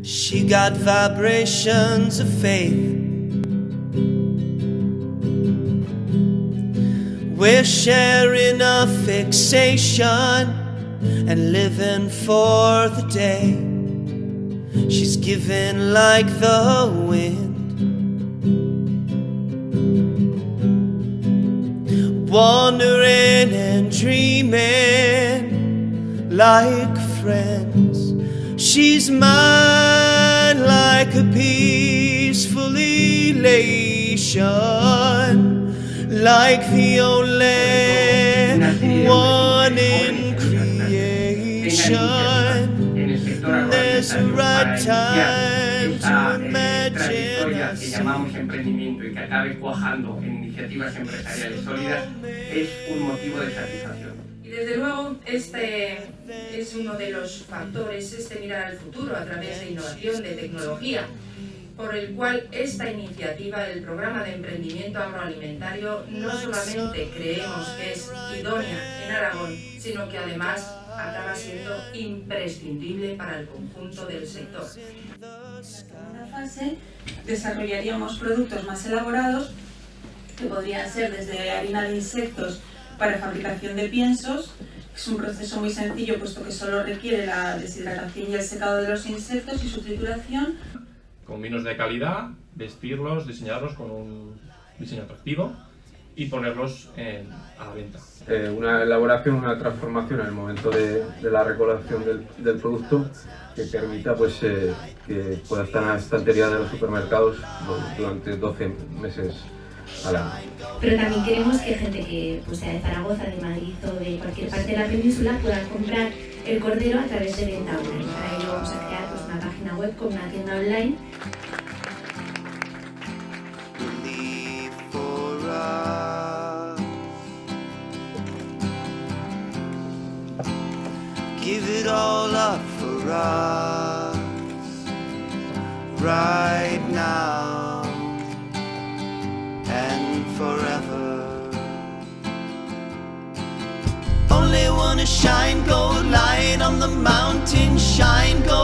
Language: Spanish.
She got vibrations of faith. We're sharing a fixation and living for the day. She's giving like the wind, wandering and dreaming like friends. She's mine like a peaceful elation, like the only one in creation. There's a right time to imagine que llamamos emprendimiento y que acabe cuajando en iniciativas empresariales sólidas es un motivo de satisfacción. Y desde luego este es uno de los factores, mirar al futuro a través de innovación, de tecnología, por el cual esta iniciativa del programa de emprendimiento agroalimentario no solamente creemos que es idónea en Aragón, sino que además acaba siendo imprescindible para el conjunto del sector. En una fase desarrollaríamos productos más elaborados que podrían ser desde harina de insectos para fabricación de piensos. Es un proceso muy sencillo puesto que solo requiere la deshidratación y el secado de los insectos y su trituración. Con vinos de calidad, vestirlos, diseñarlos con un diseño atractivo y ponerlos a la venta. Una elaboración, una transformación en el momento de la recolección del producto que permita pues, que pueda estar en la estantería de los supermercados durante 12 meses al año. Pero también queremos que gente que sea de Zaragoza, de Madrid o de cualquier parte de la península pueda comprar el cordero a través de venta online. Para ello vamos a crear una página web con una tienda online. Give it all up for us right now and forever. Only wanna shine gold light on the mountain, shine gold.